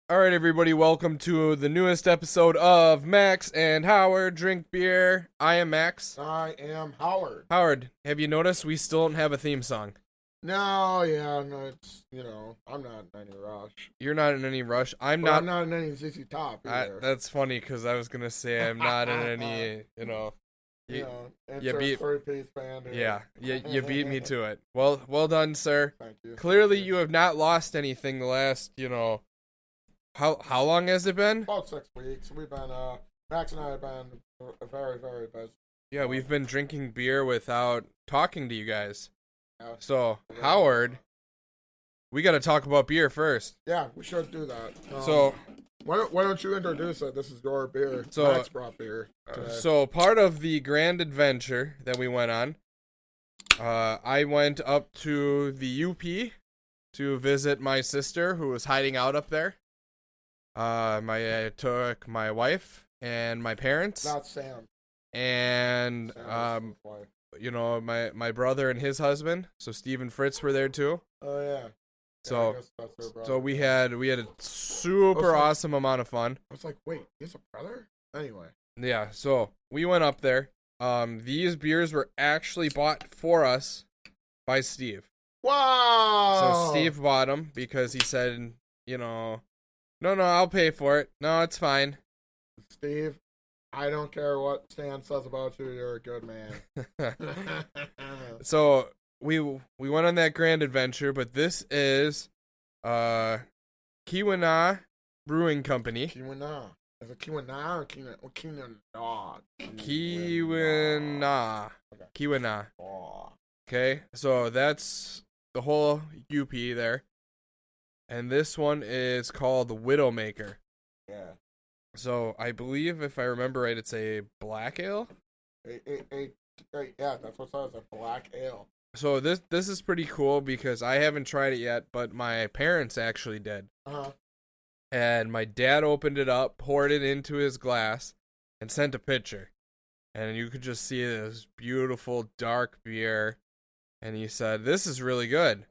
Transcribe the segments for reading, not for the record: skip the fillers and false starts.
All right, everybody, welcome to the newest episode of Max and Howard Drink Beer. I am Max. I am Howard. Howard, have you noticed we still don't have a theme song? No, yeah, no, I'm not in any rush. You're not in any rush. I'm But not. I'm not in any ZZ Top either. That's funny because I was gonna say I'm not in any. Insert beat- 3-piece band. Yeah, you beat me to it. Well done, sir. Thank you. Clearly, you have not lost anything the last. How long has it been? About 6 weeks. We've been, Max and I have been very, very busy. Yeah, we've been drinking beer without talking to you guys. Yeah. So, Howard, we got to talk about beer first. Yeah, we should do that. So, why don't you introduce it? This is your beer. So- Max brought beer today. so part of the grand adventure that we went on, I went up to the UP to visit my sister who was hiding out up there. I took my wife and my parents, Not Sam. and Sam is his wife. my brother and his husband. So Steve and Fritz were there too. Oh, yeah. So I guess that's her brother. So we had a super awesome amount of fun. I was like, wait, he's a brother? Anyway. Yeah, so we went up there. These beers were actually bought for us by Steve. Wow! So Steve bought them because he said, no, I'll pay for it. No, it's fine. Steve, I don't care what Stan says about you, you're a good man. So we went on that grand adventure, but this is Keweenaw Brewing Company. Keweenaw. Is it Keweenaw or Keweenaw? Keweenaw. Okay. Keweenaw. Oh. Okay, so that's the whole UP there. And this one is called Widowmaker. Yeah. So I believe, if I remember right, it's a black ale. Yeah, that's what it says, a black ale. So this is pretty cool because I haven't tried it yet, but my parents actually did. Uh-huh. And my dad opened it up, poured it into his glass, and sent a picture. And you could just see this beautiful dark beer. And he said, "This is really good.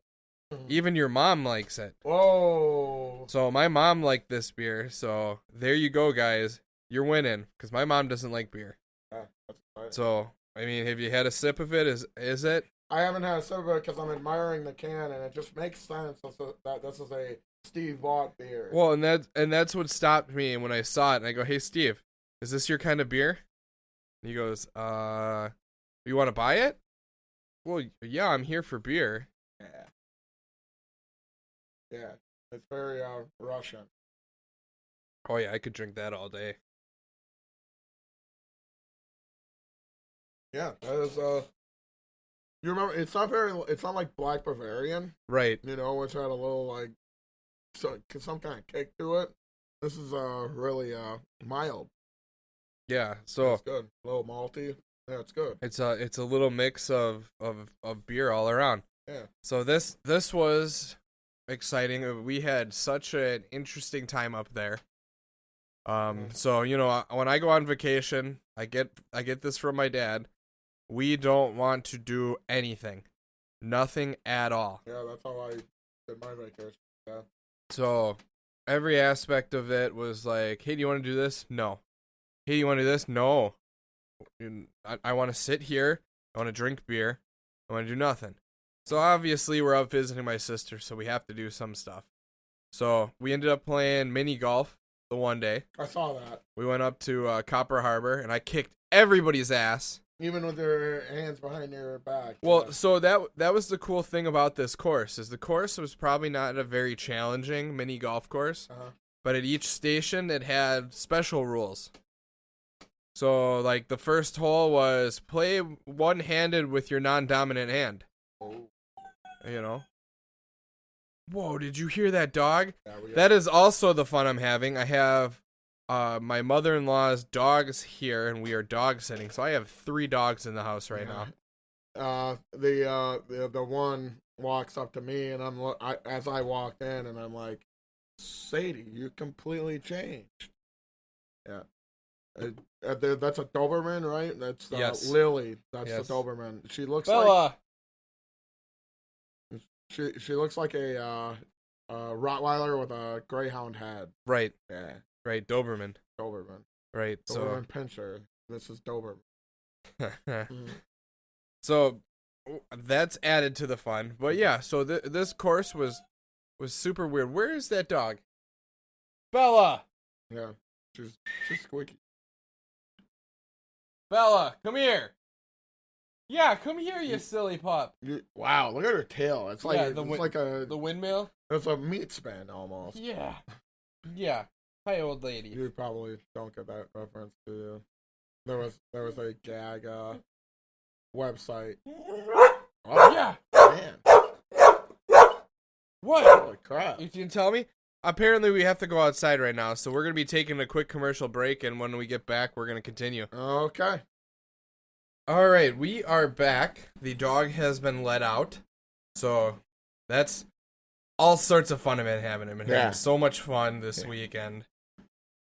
Even your mom likes it." Whoa. So my mom liked this beer. So there you go, guys. You're winning because my mom doesn't like beer. Yeah, that's exciting. So I mean, have you had a sip of it? Is it? I haven't had a sip of it because I'm admiring the can, and it just makes sense that this is a Steve bought beer. Well, and that's what stopped me when I saw it. And I go, "Hey, Steve, is this your kind of beer?" And he goes, "You want to buy it?" Well, yeah, I'm here for beer. Yeah. Yeah, it's very Russian. Oh yeah, I could drink that all day. Yeah, that is you remember it's not like Black Bavarian, Right. which had a little like some kind of kick to it. This is really mild. Yeah. So It's good. A little malty. Yeah, it's good. it's a little mix of beer all around. Yeah. So this was exciting. We had such an interesting time up there. So when I go on vacation, I get this from my dad. We don't want to do anything, nothing at all. Yeah, that's how I did my vacation. Yeah. So every aspect of it was like, hey, do you want to do this? No. Hey, you want to do this? No. I want to sit here. I want to drink beer. I want to do nothing. So obviously we're out visiting my sister, so we have to do some stuff. So we ended up playing mini golf the one day. I saw that. We went up to Copper Harbor, and I kicked everybody's ass. Even with their hands behind their back. Well, Yeah. so that was the cool thing about this course, is the course was probably not a very challenging mini golf course, but at each station it had special rules. So, like, the first hole was play one-handed with your non-dominant hand. Oh. Whoa, did you hear that dog? Yeah, That is also the fun I'm having. I have my mother-in-law's dogs here, and we are dog sitting. So I have 3 dogs in the house right now. The one walks up to me, and as I walked in, and I'm like, Sadie, you completely changed. Yeah. That's a Doberman, right? That's Yes. Lily. That's Yes. the Doberman. She looks Bella! like she looks like a Rottweiler with a Greyhound head. Right. Yeah, Right. Doberman. Doberman. Right. Doberman Pinscher. This is Doberman. Mm. So that's added to the fun. But yeah, so this course was super weird. Where is that dog? Bella. Yeah, she's squeaky. Bella, come here. Yeah, come here, you silly pup. Wow, look at her tail. It's like the windmill. It's a meat spin almost. Yeah. Yeah. Hi, old lady. You probably don't get that reference, do you? There was a gag website. Oh Yeah. man. What? Holy crap. You can tell me? Apparently we have to go outside right now, so we're going to be taking a quick commercial break, and when we get back, we're going to continue. Okay. All right, we are back. The dog has been let out, so that's all sorts of fun I've been having. I've been having so much fun this weekend.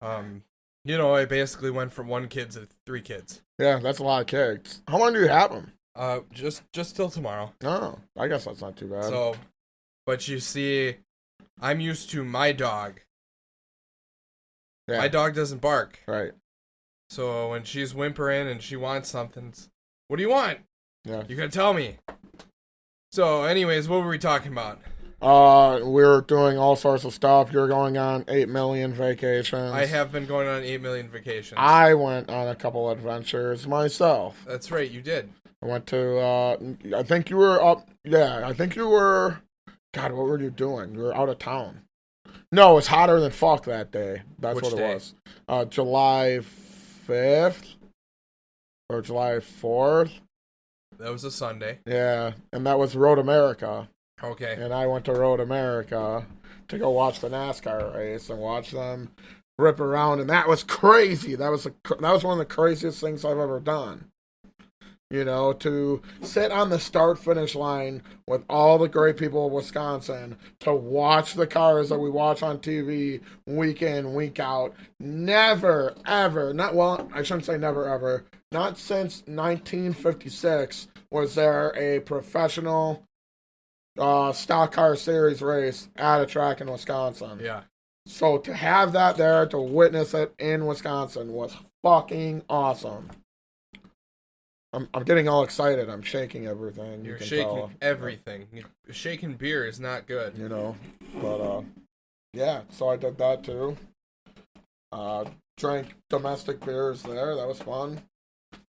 I basically went from 1 kid to 3 kids. Yeah, that's a lot of kids. How long do you have them? Just till tomorrow. Oh, I guess that's not too bad. So, but you see, I'm used to my dog. Yeah. My dog doesn't bark. Right. So when she's whimpering and she wants something, what do you want? Yeah. You gotta tell me. So, anyways, what were we talking about? We're doing all sorts of stuff. You're going on 8 million vacations. I have been going on 8 million vacations. I went on a couple adventures myself. That's right, you did. I went to, I think you were up, yeah, I think you were, God, what were you doing? You were out of town. No, it was hotter than fuck that day. That's Which what day? It was. July 5th or July 4th. That was a Sunday. Yeah, and that was Road America. Okay. And I went to Road America to go watch the NASCAR race and watch them rip around, and that was crazy. That was one of the craziest things I've ever done. You know, to sit on the start-finish line with all the great people of Wisconsin, to watch the cars that we watch on TV week in, week out. Never, ever, I shouldn't say never, ever, not since 1956 was there a professional stock car series race at a track in Wisconsin. Yeah. So to have that there, to witness it in Wisconsin was fucking awesome. I'm getting all excited. I'm shaking everything. You're shaking everything. Shaking beer is not good. You know, but yeah. So I did that too. Drank domestic beers there. That was fun.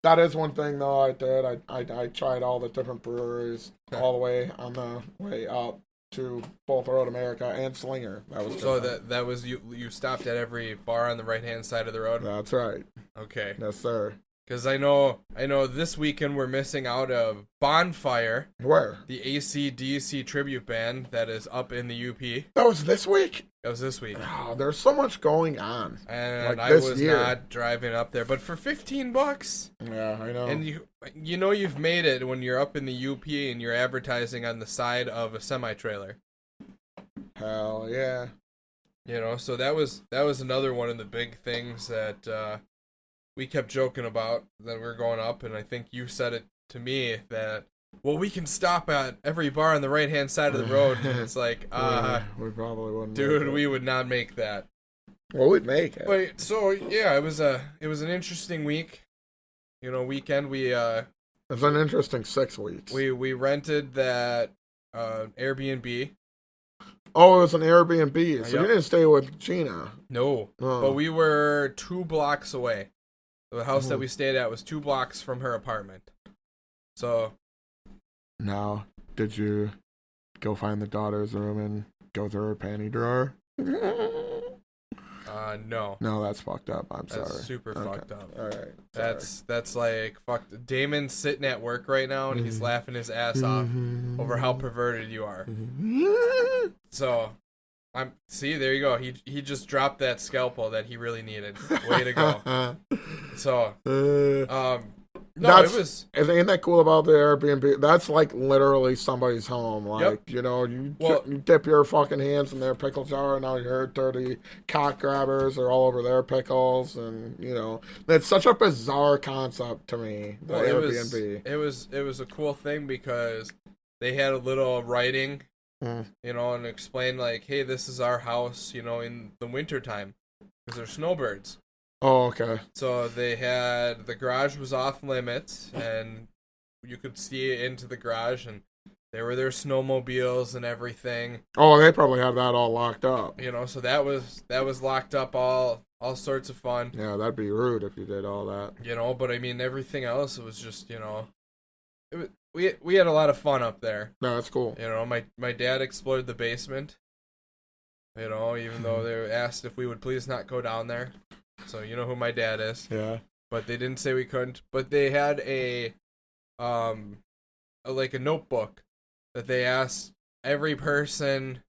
That is one thing though I did. I tried all the different breweries all the way on the way up to both Road America and Slinger. That was so that was you stopped at every bar on the right hand side of the road. That's right. Okay. Yes, sir. Because I know this weekend we're missing out of Bonfire. Where? The AC/DC tribute band that is up in the UP. That was this week? That was this week. Oh, there's so much going on. And I was not driving up there. But for $15. Yeah, I know. And you've made it when you're up in the UP and you're advertising on the side of a semi-trailer. Hell yeah. You know, so that was another one of the big things that we kept joking about that we're going up, and I think you said it to me that, well, we can stop at every bar on the right-hand side of the road, and it's like, we probably wouldn't. Dude, we would not make that. Well, we'd make it. But, so, yeah, it was an interesting week. You know, weekend, it was an interesting 6 weeks. We rented that Airbnb. Oh, it was an Airbnb, so you didn't stay with Gina. No, but we were 2 blocks away. The house that we stayed at was 2 blocks from her apartment. So. Now, did you go find the daughter's room and go through her panty drawer? No. No, that's fucked up. I'm sorry. That's super fucked up. All right. That's like fucked. Damon's sitting at work right now and he's laughing his ass off over how perverted you are. So. There you go. He just dropped that scalpel that he really needed. Way to go. So, ain't that cool about the Airbnb? That's like literally somebody's home. Like, you know, you dip your fucking hands in their pickle jar, and now your dirty cock grabbers are all over their pickles, and you know, that's such a bizarre concept to me. The Airbnb. It was a cool thing because they had a little writing you know, and explain like, hey, this is our house, you know, in the wintertime because they're snowbirds. Oh, okay. So they had, the garage was off limits, and you could see into the garage, and there were their snowmobiles and everything. Oh, they probably had that all locked up. You know, so that was locked up, all sorts of fun. Yeah, that'd be rude if you did all that. You know, but I mean, everything else, it was just, you know, we had a lot of fun up there. No, that's cool. You know, my dad explored the basement. You know, even though they asked if we would please not go down there. So you know who my dad is. Yeah. But they didn't say we couldn't. But they had like a notebook that they asked every person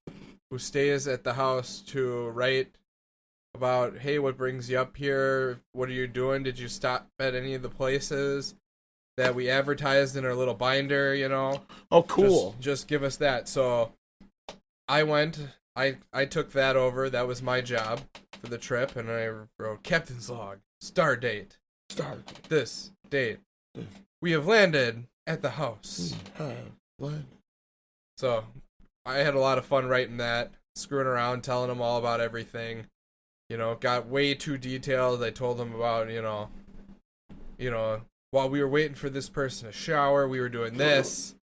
who stays at the house to write about, hey, what brings you up here? What are you doing? Did you stop at any of the places that we advertised in our little binder, you know? Oh, cool. Just give us that. So I went, I took that over. That was my job for the trip, and I wrote Captain's Log, star date. This date. We have landed at the house. So I had a lot of fun writing that, screwing around, telling them all about everything. You know, got way too detailed. I told them about, you know, while we were waiting for this person to shower, we were doing this,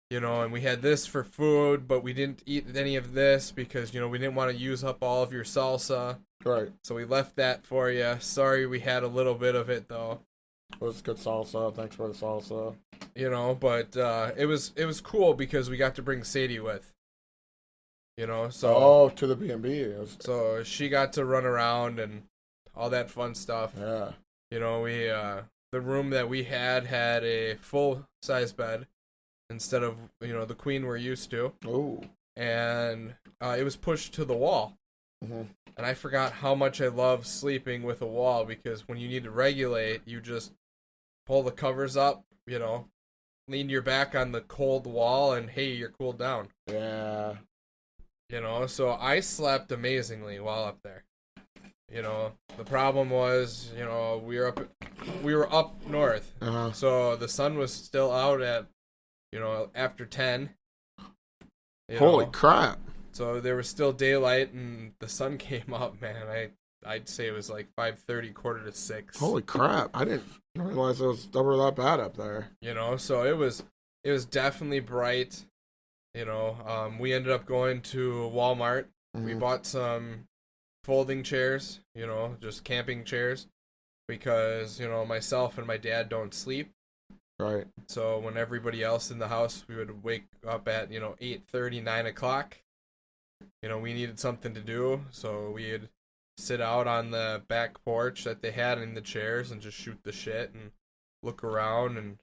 you know, and we had this for food, but we didn't eat any of this because, you know, we didn't want to use up all of your salsa. Right. So we left that for you. Sorry we had a little bit of it, though. It was good salsa. Thanks for the salsa. You know, but it was cool because we got to bring Sadie with. You know, so... Oh, to the B&B. So she got to run around and all that fun stuff. Yeah. You know, we... the room that we had a full-size bed instead of, you know, the queen we're used to. Oh. And it was pushed to the wall. Mm-hmm. And I forgot how much I love sleeping with a wall because when you need to regulate, you just pull the covers up, you know, lean your back on the cold wall, and hey, you're cooled down. Yeah. You know, so I slept amazingly while up there. You know, the problem was, you know, we were up north. Uh-huh. So the sun was still out at, you know, after 10. Holy crap. So there was still daylight and the sun came up, man. I'd say it was like 5:30, 5:45. Holy crap. I didn't realize it was ever that bad up there. You know, so it was definitely bright. You know, we ended up going to Walmart. Mm-hmm. We bought some folding chairs, you know, just camping chairs, because, you know, myself and my dad don't sleep. Right. So when everybody else in the house, we would wake up at, you know, 8:30, 9 o'clock. You know, we needed something to do, so we'd sit out on the back porch that they had in the chairs and just shoot the shit and look around. And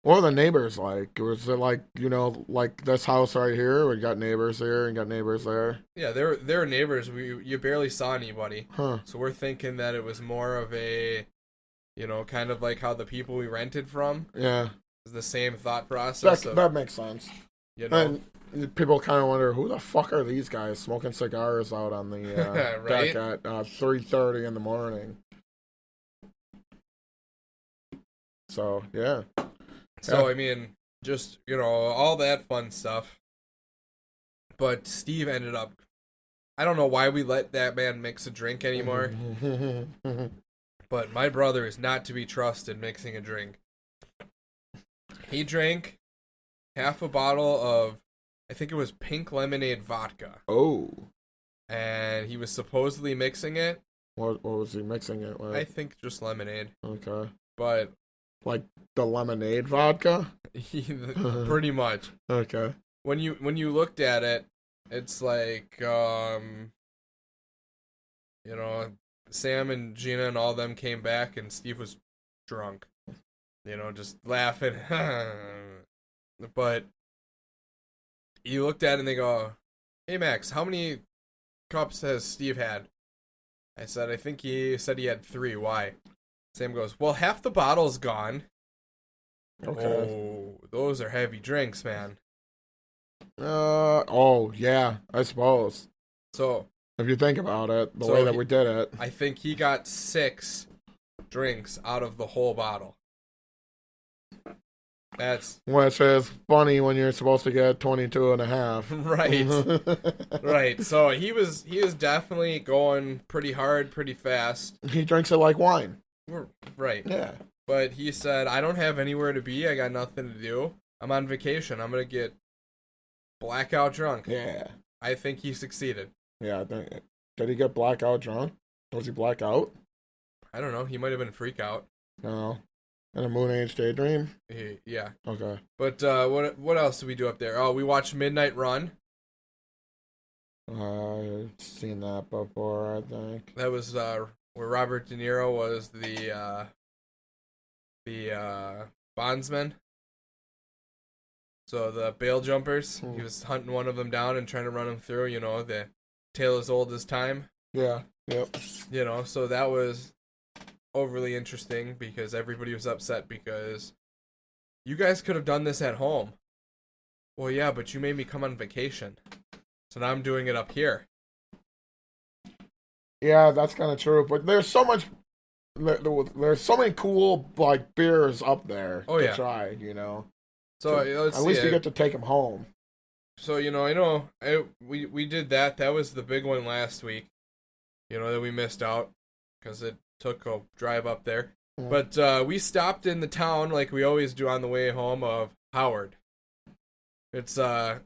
what were the neighbors like? Was it like, you know, like this house right here? We got neighbors here and got neighbors there. Yeah, there were neighbors. You barely saw anybody. Huh. So we're thinking that it was more of a, you know, kind of like how the people we rented from. Yeah. Is the same thought process. That makes sense. You know? And people kind of wonder, who the fuck are these guys smoking cigars out on the right? deck at 3:30 in the morning? So, yeah. So, I mean, just, you know, all that fun stuff. But Steve ended up, I don't know why we let that man mix a drink anymore. But my brother is not to be trusted mixing a drink. He drank half a bottle of, I think it was pink lemonade vodka. Oh. And he was supposedly mixing it. What was he mixing it with? I think just lemonade. Okay. But like the lemonade vodka? Pretty much. Okay. When you looked at it, it's like, you know, Sam and Gina and all them came back and Steve was drunk. You know, just laughing. But you looked at it and they go, hey Max, how many cups has Steve had? I said, I think he said he had 3. Why? Sam goes, well, half the bottle's gone. Okay. Oh, those are heavy drinks, man. Oh, yeah, I suppose. So, if you think about it, the way that we did it. I think he got 6 drinks out of the whole bottle. That's Which is funny when you're supposed to get 22 and a half. right. Right. So he was definitely going pretty hard, pretty fast. He drinks it like wine. Right. Yeah. But he said, I don't have anywhere to be. I got nothing to do. I'm on vacation. I'm going to get blackout drunk. Yeah. I think he succeeded. Yeah, I think. Did he get blackout drunk? Was he blackout? I don't know. He might have been a freak out. No. In a Moon Age Daydream? Yeah. Okay. But what else did we do up there? Oh, we watched Midnight Run. I've seen that before, I think. That was where Robert De Niro was the bondsman. So the bail jumpers. He was hunting one of them down and trying to run them through. You know, the tale as old as time. Yeah. Yep. You know, so that was overly interesting because everybody was upset because you guys could have done this at home. Well, yeah, but you made me come on vacation. So now I'm doing it up here. Yeah, that's kind of true. But there's so much. There's so many cool like beers up there to try. You know. So let's at see. least you get to take them home. So I know we did that. That was the big one last week. You know that we missed out because it took a drive up there. But we stopped in the town like we always do on the way home of Howard. It's a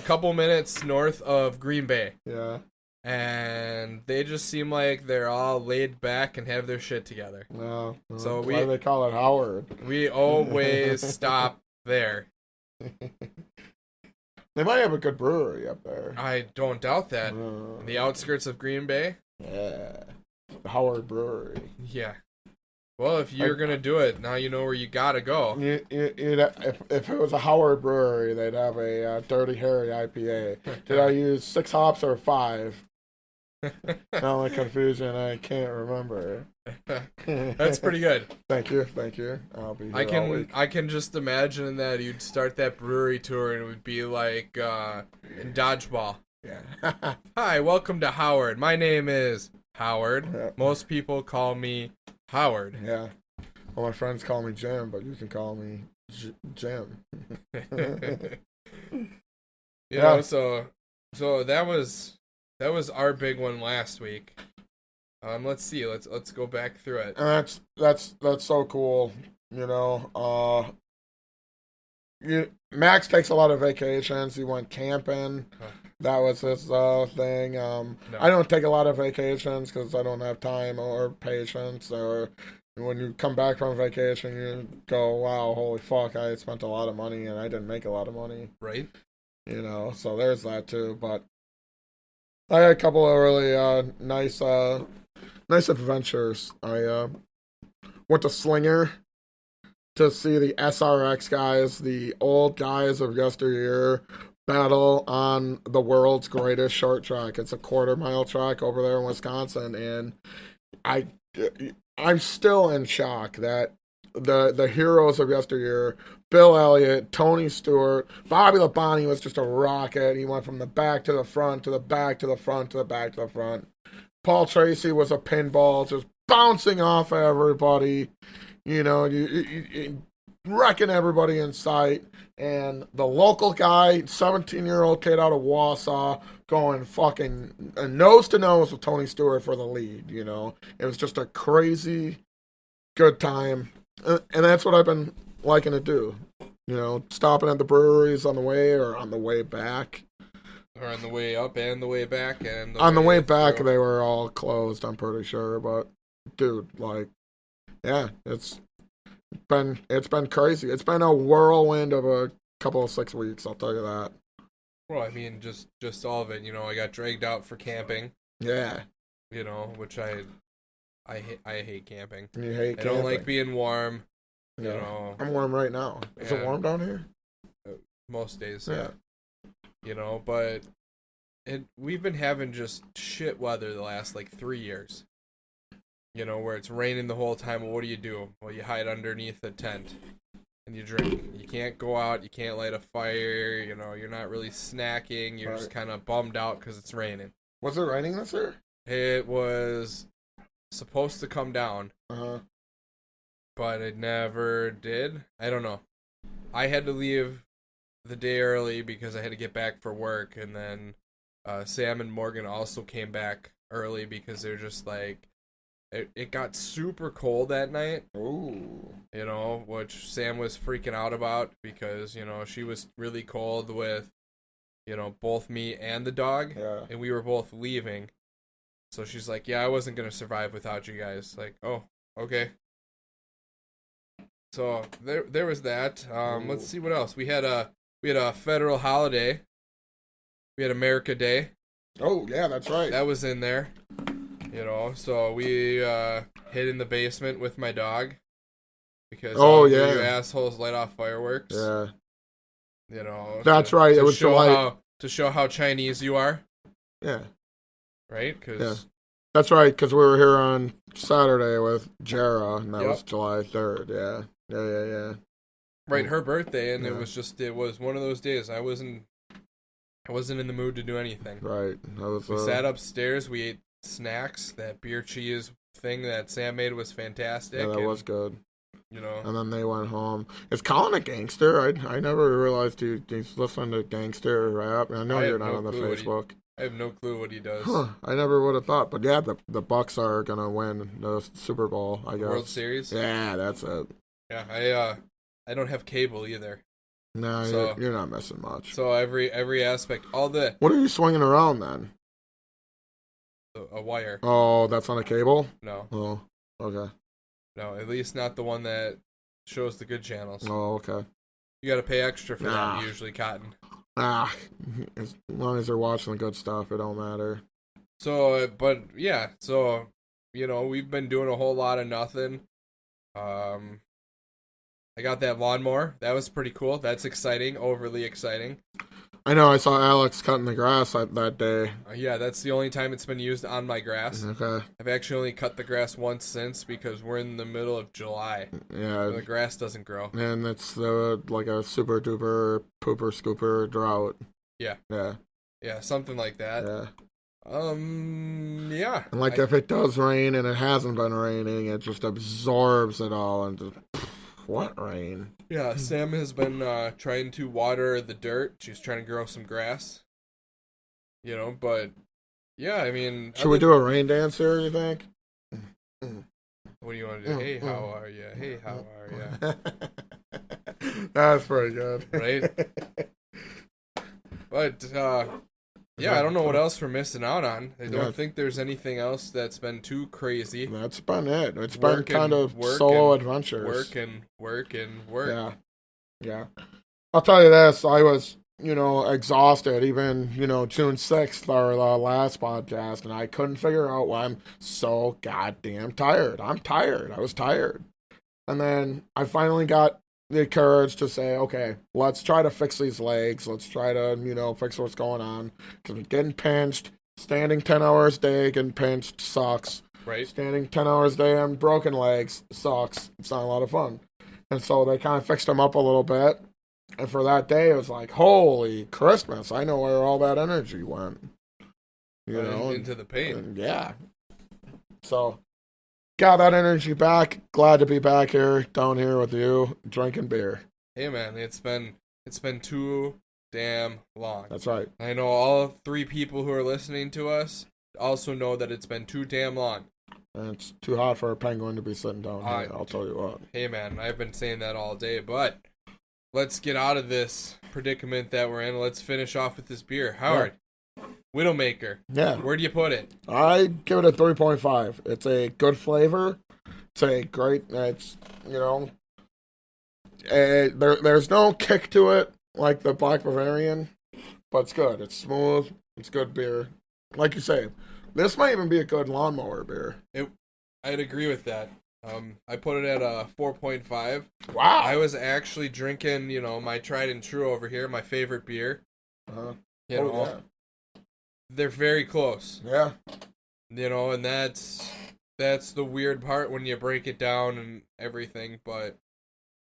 couple minutes north of Green Bay. Yeah. And they just seem like they're all laid back and have their shit together. No. So why do they call it Howard? We always stop there. They might have a good brewery up there. I don't doubt that. The outskirts of Green Bay? Yeah. The Howard Brewery. Yeah. Well, if you're going to do it, now you know where you got to go. If it was a Howard Brewery, they'd have a Dirty Harry IPA. Did I use 6 hops or 5? Now my confusion, I can't remember. That's pretty good. Thank you. I'll be here all week. I can just imagine that you'd start that brewery tour and it would be like in dodgeball. Yeah. Hi, welcome to Howard. My name is Howard. Yeah. Most people call me Howard. Yeah. Well, my friends call me Jim, but you can call me Jim. You know, so that was our big one last week. Let's see. Let's go back through it. And that's so cool. You know, Max takes a lot of vacations. He went camping. That was his thing. No. I don't take a lot of vacations because I don't have time or patience. Or when you come back from vacation, you go, "Wow, holy fuck! I spent a lot of money and I didn't make a lot of money." Right. You know, so there's that too. But I had a couple of really nice adventures. I went to Slinger to see the SRX guys, the old guys of yesteryear, battle on the world's greatest short track. It's a 1/4-mile track over there in Wisconsin, and I'm still in shock that the heroes of yesteryear, Bill Elliott, Tony Stewart, Bobby Labonte was just a rocket. He went from the back to the front, to the back to the front, to the back to the front. Paul Tracy was a pinball, just bouncing off of everybody, you know, wrecking everybody in sight. And the local guy, 17-year-old kid out of Wausau, going fucking nose to nose with Tony Stewart for the lead, you know. It was just a crazy good time. And that's what I've been liking to do. You know, stopping at the breweries on the way or on the way back. Or on the way up and the way back. And on the way back, they were all closed, I'm pretty sure. But, dude, like, yeah, it's been crazy. It's been a whirlwind of a couple of 6 weeks, I'll tell you that. Well, I mean, just all of it. You know, I got dragged out for camping. Yeah. You know, which I hate camping. You hate camping. I don't like being warm. Yeah. You know. I'm warm right now. Is it warm down here? Most days, yeah. You know, but we've been having just shit weather the last, 3 years. You know, where it's raining the whole time. Well, what do? Well, you hide underneath a tent and you drink. You can't go out. You can't light a fire. You know, you're not really snacking. You're just kind of bummed out because it's raining. Was it raining this year? It was supposed to come down. Uh-huh. But it never did. I don't know. I had to leave the day early because I had to get back for work, and then Sam and Morgan also came back early because they're just like, it got super cold that night. Ooh. You know, which Sam was freaking out about because, you know, she was really cold with, you know, both me and the dog, Yeah. and we were both leaving. So she's like, yeah, I wasn't going to survive without you guys. Like, oh, okay. So there was that. Let's see what else. We had a federal holiday. We had America Day. Oh, yeah, that's right. That was in there. You know, so we hid in the basement with my dog because you assholes light off fireworks. Yeah. You know, that's right. To it was July. To show how Chinese you are. Yeah. Right? Cause, that's right, because we were here on Saturday with Jara, and that was July 3rd. Yeah. Yeah. Right, her birthday, and it was one of those days. I wasn't in the mood to do anything. Right. We sat upstairs, we ate snacks. That beer cheese thing that Sam made was fantastic. Yeah, that was good. You know. And then they went home. Is Colin a gangster? I never realized he's listening to gangster rap. I know you're not on the Facebook. I have no clue what he does. Huh, I never would have thought. But yeah, the Bucks are going to win the Super Bowl, I guess. World Series? Yeah, that's it. Yeah, I don't have cable either. No, so, you're not missing much. So every aspect, all the... What are you swinging around then? A wire. Oh, that's on a cable? No. Oh, okay. No, at least not the one that shows the good channels. Oh, okay. You got to pay extra for that, usually, Cotton. As long as they're watching the good stuff, it don't matter. So, but yeah, so, you know, we've been doing a whole lot of nothing. I got that lawnmower. That was pretty cool. That's exciting, overly exciting. I know, I saw Alex cutting the grass that day. Yeah, that's the only time it's been used on my grass. Okay. I've actually only cut the grass once since because we're in the middle of July. Yeah. So the grass doesn't grow. And it's like a super duper pooper scooper drought. Yeah. Yeah. Yeah, something like that. Yeah. Yeah. And if it does rain and it hasn't been raining, it just absorbs it all and just... What rain? Yeah, Sam has been trying to water the dirt. She's trying to grow some grass. You know, but yeah, I mean... Should we do a rain dance here, you think? What do you want to do? Hey, how are you? Hey, how are you? That's pretty good. Right? But, yeah, I don't know what else we're missing out on. I don't think there's anything else that's been too crazy. That's been it. It's been kind of solo adventures. Work. Yeah. I'll tell you this. I was, exhausted. Even, June 6th, our last podcast, and I couldn't figure out why I'm so goddamn tired. I'm tired. I was tired. And then I finally got the courage to say, okay, let's try to fix these legs. Let's try to, fix what's going on. Because I'm getting pinched. Standing 10 hours a day, getting pinched sucks. Right. Standing 10 hours a day on broken legs sucks. It's not a lot of fun. And so they kind of fixed them up a little bit. And for that day, it was like, holy Christmas. I know where all that energy went. Into the pain. And yeah. So... got that energy back. Glad to be back here, down here with you, drinking beer. Hey man, it's been too damn long. That's right. I know all 3 people who are listening to us also know that it's been too damn long. And it's too hot for a penguin to be sitting down here, I'll tell you what. Hey man, I've been saying that all day, but let's get out of this predicament that we're in. Let's finish off with this beer. Howard. Yeah. Widowmaker. Yeah. Where do you put it? I give it a 3.5. It's a good flavor. It's a great, there's no kick to it like the Black Bavarian, but it's good. It's smooth. It's good beer. Like you say, this might even be a good lawnmower beer. I'd agree with that. I put it at a 4.5. Wow. I was actually drinking, my tried and true over here, my favorite beer. Yeah. They're very close. Yeah. And that's the weird part when you break it down and everything, but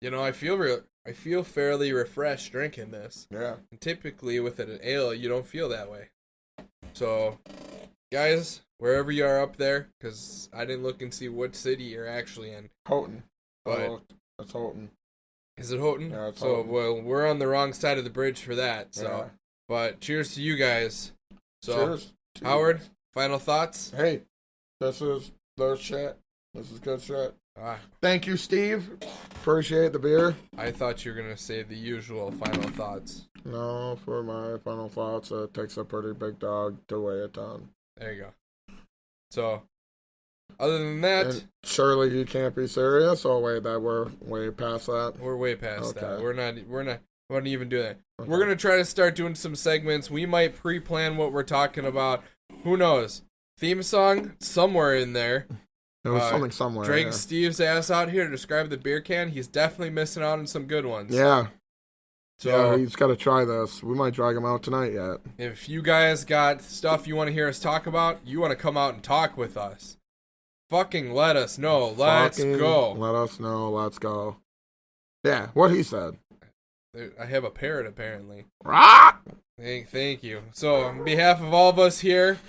I feel fairly refreshed drinking this. Yeah. And typically with an ale, you don't feel that way. So, guys, wherever you are up there, cuz I didn't look and see what city you're actually in. Houghton. But that's Houghton. Is it Houghton? Yeah, it's so, Houghton. well, we're on the wrong side of the bridge for that. So, Yeah. but cheers to you guys. So, Cheers. Howard, final thoughts? Hey, this is the shit. This is good shit. Ah, Thank you, Steve. Appreciate the beer. I thought you were gonna say the usual final thoughts. No, for my final thoughts, it takes a pretty big dog to weigh it down. There you go. So, other than that, And surely he can't be serious. Oh wait, that we're way past that. we're way past that. Okay. We're not even doing that. Okay. We're gonna try to start doing some segments. We might pre-plan what we're talking about. Who knows? Theme song somewhere in there. There was something somewhere. Drag yeah. Steve's ass out here to describe the beer can. He's definitely missing out on some good ones. Yeah. So Yeah, he's got to try this. We might drag him out tonight yet. if you guys got stuff you want to hear us talk about, you want to come out and talk with us, fucking let us know. Let's Fucking go. Let us know. Let's go. Yeah, what he said. I have a parrot apparently. Rah! Thank you. So on behalf of all of us here,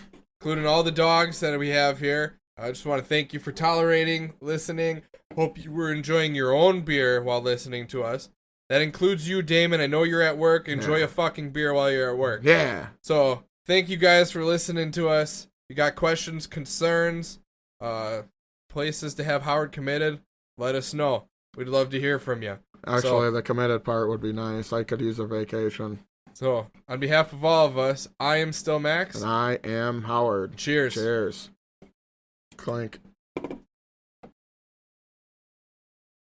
including all the dogs that we have here, I just want to thank you for tolerating, listening. Hope you were enjoying your own beer while listening to us. That includes you, Damon. I know you're at work. Enjoy a fucking beer while you're at work. Yeah. So, thank you guys for listening to us. If you got questions, concerns, places to have Howard committed, let us know. We'd love to hear from you. Actually, the committed part would be nice. I could use a vacation. So, on behalf of all of us, I am still Max. And I am Howard. Cheers. Cheers. Clink.